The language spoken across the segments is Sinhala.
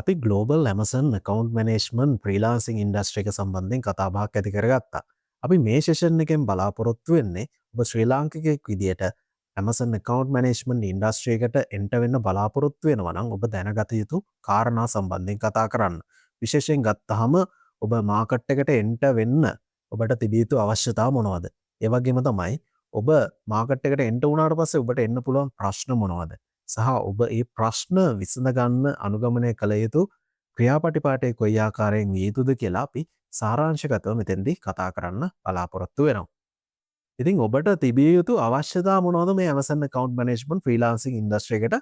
අපි ගලෝබල් ඇමසන් කවන්් මනේශ්මන් ප්‍රීලාන්සිං ඉන්ඩස්ට්‍රික සම්බන්ධෙන් කතාබාක් ඇති කරගත්තා. අපි මේ ශේෂන් එකෙන් බලාපොරොත්තු වෙන්නේ ඔබ ශ්‍රී ලාංකිකෙක් විදියට ඇමසන් කවන්් මනේශ්මන් ඉන්ඩස්ට්‍රේකට එන්ට වෙන්න බලාපොරොත්තු වෙනවනම් ඔබ දැනගත යුතු කාරණා සම්බන්ධයෙන් කතා කරන්න. විශේෂයෙන් ගත්තහම ඔබ මාකට්ටකට එන්ට වෙන්න ඔබට තිබියයුතු අවශ්‍යතා මොනවද. ඒවගේම තමයි ඔබ මාකට්ටකට එන්ට වුණට පස්සේ ඔබට එන්න පුළුවන් ප්‍රශ්න මොනවද. සහ ඔබ ඒ ප්‍රශ්න විසඳගන්න අනුගමනය කළ යුතු ක්‍රියාපටිපාටය කොයි ආකාරයෙන් විය යුතුද කියලා අපි සාරාංශගතව මෙතෙන්දී කතා කරන්න බලාපොරොත්තු වෙනවා. ඉතින් ඔබට තිබිය යුතු අවශ්‍යතා මොනවද මේ Amazon account management freelancing industry එකට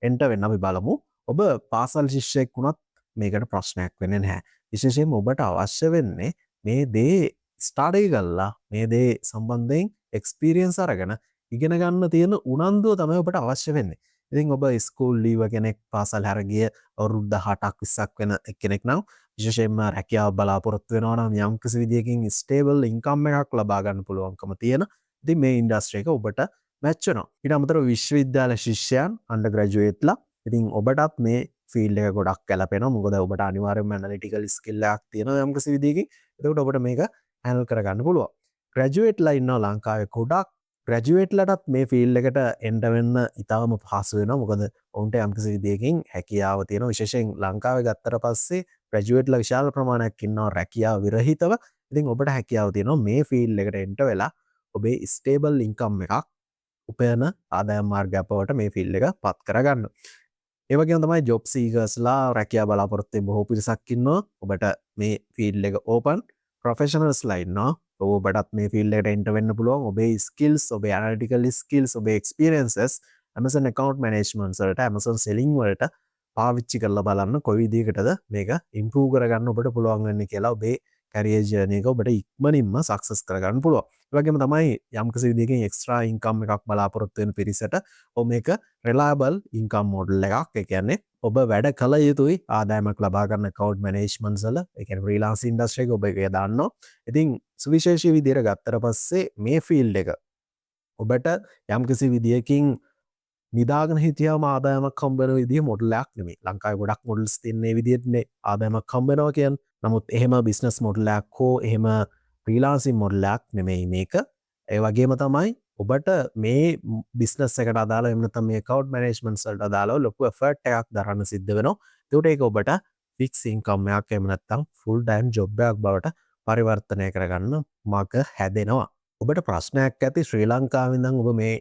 එන්ට වෙන්න අපි බලමු. ඔබ පාසල් ශිෂ්‍යයෙක් වුණත් මේකට ප්‍රශ්නයක් වෙන්නේ නැහැ. විශේෂයෙන්ම ඔබට අවශ්‍ය වෙන්නේ මේ දේ ස්ටාර්ට් එක ගල්ලා මේ දේ සම්බන්ධයෙන් එක්ස්පීරියන්ස් අරගෙන ඉගෙන ගන්න තියෙන උනන්දුව තමයි ඔබට අවශ්‍ය වෙන්නේ. ඉතින් ඔබ ස්කූල් ලීව කෙනෙක් පාසල් හැරගිය අවුරුද්ද 6ක් 20ක් වෙන කෙනෙක් නම් විශේෂයෙන්ම රැකියාව බලාපොරොත්තු වෙනවා නම් යම්කිසි විදියකින් ස්ටේබල් ඉන්කම් එකක් ලබා ගන්න පුළුවන්කම තියෙන ඉතින් මේ ඉන්ඩස්ට්‍රි එක ඔබට මැච් වෙනවා. ඊට අමතරව විශ්වවිද්‍යාල ශිෂ්‍යයන් අන්ඩර් ග්‍රැජුවේට්ලා ඉතින් ඔබටත් මේ ෆීල්ඩ් එක ගොඩක් ගැලපෙනවා. මොකද ඔබට අනිවාර්යයෙන්ම ඇනලිටිකල් ස්කිල් එකක් තියෙනවා යම්කිසි විදියකින්. ඒකට ඔබට මේක හැන්ඩල් කරගන්න පුළුවන්. ග්‍රැජුවේට්ලා ඉන්නවා ලංකාවේ ගොඩක් ග්‍රැජුවේට්ලටත් මේ ෆීල්ඩ් එකට එන්ට වෙන්න ඉතාම පහසු වෙනවා. මොකද ඔවුන්ට යම්කිසි විදියකින් හැකියාව තියෙනවා. විශේෂයෙන් ලංකාවේ ගත්තට පස්සේ ග්‍රැජුවේට්ලා විශාල ප්‍රමාණයක් ඉන්නවා රැකියාව විරහිතව. ඉතින් ඔබට හැකියාව තියෙනවා මේ ෆීල්ඩ් එකට එන්ට වෙලා ඔබේ ස්ටේබල් ඉන්කම් එකක් උපයන ආදායම් මාර්ගයක් බවට මේ ෆීල්ඩ් එක පත් කරගන්න. ඒ වගේම තමයි ජොබ් සීකර්ස්ලා රැකියාව බලාපොරොත්තු වෙන බොහෝ පිරිසක් ඉන්නවා. ඔබට මේ ෆීල්ඩ් එක ඕපන් ප්‍රොෆෙෂනල්ස්ලා ඉන්නවා. ඔබටත් මේ ෆීල්ඩ් එකට එන්ටර් වෙන්න පුළුවන්. ඔබේ ස්කිල්ස්, ඔබේ ඇනලිටිකල් ස්කිල්ස්, ඔබේ එක්ස්පීරියන්සස් Amazon account management වලට, Amazon selling වලට පාවිච්චි කරලා බලන්න කොයි විදිහකටද මේක ඉම්ප්‍රූව් කරගන්න ඔබට පුළුවන් වෙන්නේ කියලා ඔබේ කැරියර් ජර්නි එක ඔබට ඉක්මනින්ම සක්සස් කරගන්න පුළුවන්. ඒ වගේම තමයි යම්කිසි විදිහකින් එක්ස්ට්‍රා ඉන්කම් එකක් බලාපොරොත්තු වෙන පිරිසට ඔබ මේක රිලයබල් ඉන්කම් මොඩල් එකක්. ඒ කියන්නේ ඔබ වැඩ කළ යුතුයි ආදායමක් ලබා ගන්න account management වල. ඒ කියන්නේ freelance industry එක ඔබ ඒක දන්නවා. ඉතින් සුවිශේෂී විදිහට ගත්තට පස්සේ මේ ෆීල්ඩ් එක ඔබට යම්කිසි විදියකින් නිදාගෙන හිටියාම ආදායමක් හම්බ වෙන විදිය මොඩලයක් නෙමෙයි. ලංකාවේ ගොඩක් මොඩල්ස් තියෙන විදිහටනේ ආදායමක් හම්බ වෙනවා කියන්නේ. නමුත් එහෙම බිස්නස් මොඩලයක් හෝ එහෙම ෆ්‍රීලාන්සින් මොඩලයක් නෙමෙයි මේක. ඒ වගේම තමයි ඔබට මේ බිස්නස් එකට අදාළව එහෙම නැත්නම් මේ account management වලට අදාළව ලොකු effort එකක් දරන්න සිද්ධ වෙනවා. ඒකට ඒක ඔබට fix income එකක් එහෙම නැත්නම් full time job එකක් බවට පරිවර්තනය කරගන්න මග හැදෙනවා. ඔබට ප්‍රශ්නයක් ඇති ශ්‍රී ලංකාවේ ඉඳන් ඔබ මේ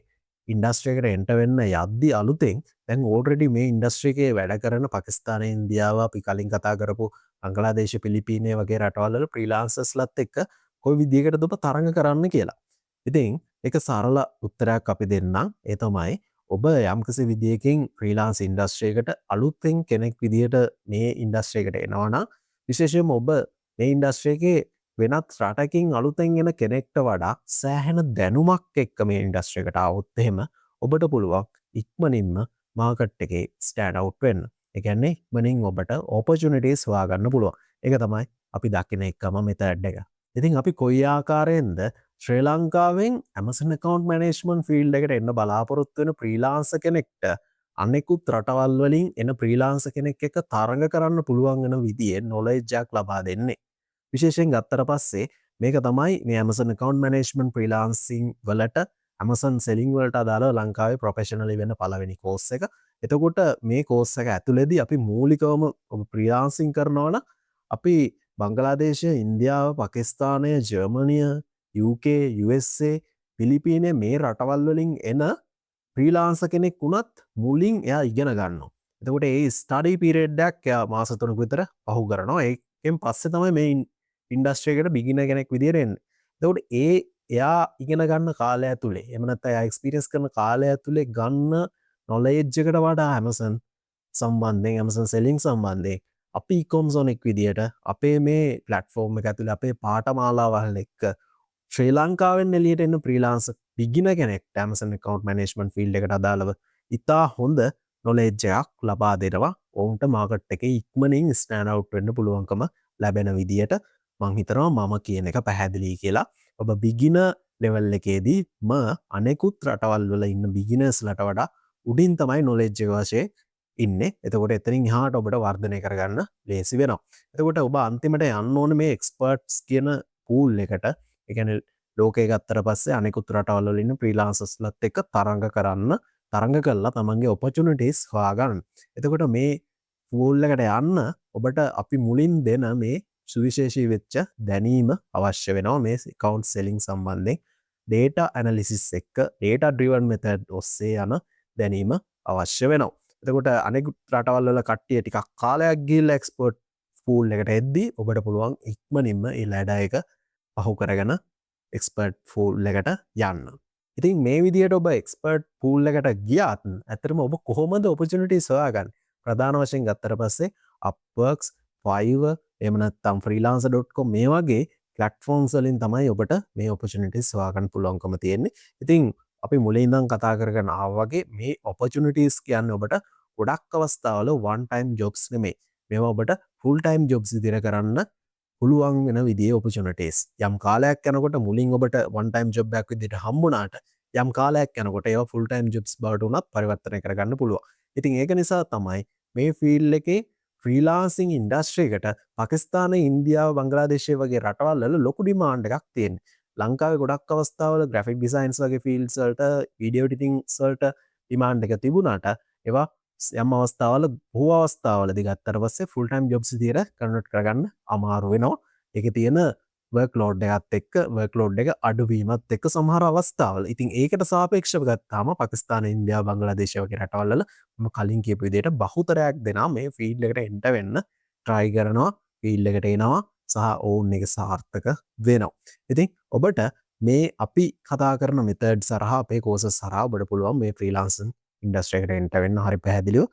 ඉන්ඩස්ට්‍රි එකට එන්ටර් වෙන්න යද්දි අලුතෙන් දැන් ඕල්රෙඩි මේ ඉන්ඩස්ට්‍රි එකේ වැඩ කරන පාකිස්තානය, ඉන්දියාව, අපි කලින් කතා කරපු බංග්ලාදේශ, පිලිපීනය වගේ රටවල් වල ෆ්‍රීලාන්සර්ස්ලත් එක්ක කොයි විදිහකටද ඔබ තරඟ කරන්න කියලා. ඉතින් ඒක සරල උත්තරයක් අපි දෙන්නම්. ඒ තමයි ඔබ යම්කිසි විදියකින් ෆ්‍රීලාන්ස් ඉන්ඩස්ට්‍රි එකට අලුතෙන් කෙනෙක් විදියට මේ ඉන්ඩස්ට්‍රි එකට එනවා නම් විශේෂයෙන්ම ඔබ මේ ඉන්ඩස්ට්‍රි එකේ වෙනත් රටකින් අලුතෙන් එන කෙනෙක්ට වඩා සෑහෙන දැනුමක් එක්ක මේ ඉන්ඩස්ට්‍රි එකට આવොත් එහෙම ඔබට පුළුවන් ඉක්මනින්ම මාකට් එකේ ස්ටෑන්ඩ් අවුට් වෙන්න. ඒ කියන්නේ ඉක්මනින් ඔබට ඔපචුනිටිස් හොයාගන්න පුළුවන්. ඒක තමයි අපි දකින එකම මෙතඩ් එක. ඉතින් අපි කොයි ආකාරයෙන්ද ශ්‍රී ලංකාවෙන් Amazon account management field එකට එන්න බලාපොරොත්තු වෙන ෆ්‍රීලාන්සර් කෙනෙක්ට අනෙකුත් රටවල් වලින් එන ෆ්‍රීලාන්සර් කෙනෙක් එක්ක තරඟ කරන්න පුළුවන් වෙන විදිහේ knowledge එකක් ලබා දෙන්නේ. විශේෂයෙන් ගත්තට පස්සේ මේක තමයි මේ Amazon account management freelancing වලට Amazon selling වලට අදාළව ලංකාවේ ප්‍රොෆෙෂනලි වෙන පළවෙනි කෝස් එක. එතකොට මේ කෝස් එක ඇතුළේදී අපි මූලිකවම freelancing කරනවා නම් අපි බංගලාදේශය, ඉන්දියාව, පාකිස්තානය, ජර්මනිය, UK, USA, පිලිපීනය මේ රටවල් වලින් එන ෆ්‍රීලාන්සර් කෙනෙක් වුණත් මුලින් එයා ඉගෙන ගන්නවා. එතකොට ඒ ස්ටඩි පීරියඩ් එකක් එයා මාස 3ක විතර පහු කරනවා. ඒකෙන් පස්සේ තමයි මේ ඉන්ඩස්ට්‍රි එකට බිගිනර් කෙනෙක් විදියට එන්නේ. එතකොට එයා ඉගෙන ගන්න කාලය ඇතුලේ එහෙම නැත්නම් එයා එක්ස්පීරියන්ස් කරන කාලය ඇතුලේ ගන්න නොලෙජ් එකට වඩා Amazon සම්බන්ධයෙන් Amazon selling සම්බන්ධයෙන් අපි e-comzonic විදියට අපේ මේ platform එක ඇතුලේ අපේ පාඨමාලාවල් එක්ක ශ්‍රී ලංකාවෙන් එළියට එන ෆ්‍රීලාන්සර් බිගිනර් කෙනෙක්ට Amazon account management field එකට අදාළව ඉතා හොඳ knowledge එකක් ලබා දෙනවා. ඔවුන්ට මාකට් එකේ ඉක්මනින් ස්ටෑන්ඩ් අවුට් වෙන්න පුළුවන්කම ලැබෙන විදියට මං හිතනවා මම කියන එක පැහැදිලි කියලා. ඔබ බිගිනර් ලෙවල් එකේදී අනෙකුත් රටවල් වල ඉන්න බිගිනර්ස්ලට වඩා උඩින් තමයි knowledge එක වශයෙන් ඉන්නේ. එතකොට එතනින් එහාට ඔබට වර්ධනය කරගන්න ලේසි වෙනවා. එතකොට ඔබ අන්තිමට යන්න ඕනේ මේ එක්ස්පර්ට්ස් කියන පූල් එකට. ඒ කියන්නේ ලෝකේ ගත්තට පස්සේ අනෙකුත් රටවල් වල ඉන්න ෆ්‍රීලාන්සර්ස්ලත් එක්ක තරඟ කරන්න, තරඟ කරලා තමන්ගේ ඔපචුනිටිස් හොයාගන්න. එතකොට මේ පූල් එකට යන්න ඔබට අපි මුලින් දෙන මේ සුවිශේෂී වෙච්ච දැනීම අවශ්‍ය වෙනවා මේ account selling සම්බන්ධයෙන්. data analysis එක්ක data driven method ඔස්සේ යන දැනීම අවශ්‍ය වෙනවා. එතකොට අනෙකුත් රටවල් වල කට්ටිය ටිකක් කාලයක් ගිහිල්ලා එක්ස්පර්ට් පූල් එකට එද්දී ඔබට පුළුවන් ඉක්මනින්ම ඒ ලැඩර් එක පහු කරගෙන එක්ස්පර්ට් පූල් එකට යන්න. ඉතින් මේ විදිහට ඔබ එක්ස්පර්ට් පූල් එකට ගියාත් ඇත්තටම ඔබ කොහොමද ඔපචුනිටිස් හොයාගන්නේ? ප්‍රධාන වශයෙන් ගත්තට පස්සේ Upworks, Fiverr, එහෙම නැත්නම් freelancer.com මේ වගේ platforms වලින් තමයි ඔබට මේ opportunities හොයාගන්න පුළුවන්කම තියෙන්නේ. ඉතින් අපි මුලින් ඉඳන් කතා කරගෙන ආවා වගේ මේ opportunities කියන්නේ ඔබට ගොඩක් අවස්ථාවල one time jobs නෙමෙයි. මේවා ඔබට full time jobs විදිහට කරන්න පුළුවන් වෙන විදිහේ opportunities. යම් කාලයක් යනකොට මුලින් ඔබට one time job එකක් විදිහට හම්බුණාට යම් කාලයක් යනකොට ඒවා full time jobs බවට උනත් පරිවර්තනය කරගන්න පුළුවන්. ඉතින් ඒක නිසා තමයි මේ ෆීල්ඩ් එකේ ෆ්‍රීලාන්සින් ඉන්ඩස්ට්‍රී එකට පාකිස්තානය, ඉන්දියාව, බංග්ලාදේශය වගේ රටවල් වල ලොකු ඩිමාන්ඩ් එකක් තියෙනවා. ලංකාවේ ගොඩක් අවස්ථාවල ග්‍රැෆික් ඩිසයින්ස් වගේ ෆීල්ඩ්ස් වලට, වීඩියෝ එඩිටින්ග්ස් වලට ඩිමාන්ඩ් එක තිබුණාට ඒවා යම් අවස්ථාවල බොහෝ අවස්ථාවලදී ගත්තට පස්සේ ෆුල් ටයිම් ජොබ්ස් විදියට කන්වර්ට් කරගන්න අමාරු වෙනවා. ඒකේ තියෙන වර්ක් ලෝඩ් එකත් එක්ක වර්ක් ලෝඩ් එක අඩුවීමත් එක්ක සමහර අවස්ථාවල. ඉතින් ඒකට සාපේක්ෂව ගත්තාම පාකිස්තාන, ඉන්දියාව, බංග්ලාදේශ වගේ රටවල් වල මම කලින් කියපු විදිහට බහුතරයක් දෙනා මේ ෆීල්ඩ් එකට එන්ටර් වෙන්න try කරනවා, ෆීල්ඩ් එකට එනවා සහ ඔවුන් එක සාර්ථක වෙනවා. ඉතින් ඔබට මේ අපි කතා කරන මෙතඩ්ස් හරහා අපේ කෝසස් හරහා ඔබට පුළුවන් මේ ෆ්‍රීලාන්සින් ඉන්ඩස්ට්‍රි එකට එන්ටර් වෙන්න හරි පැහැදිලිව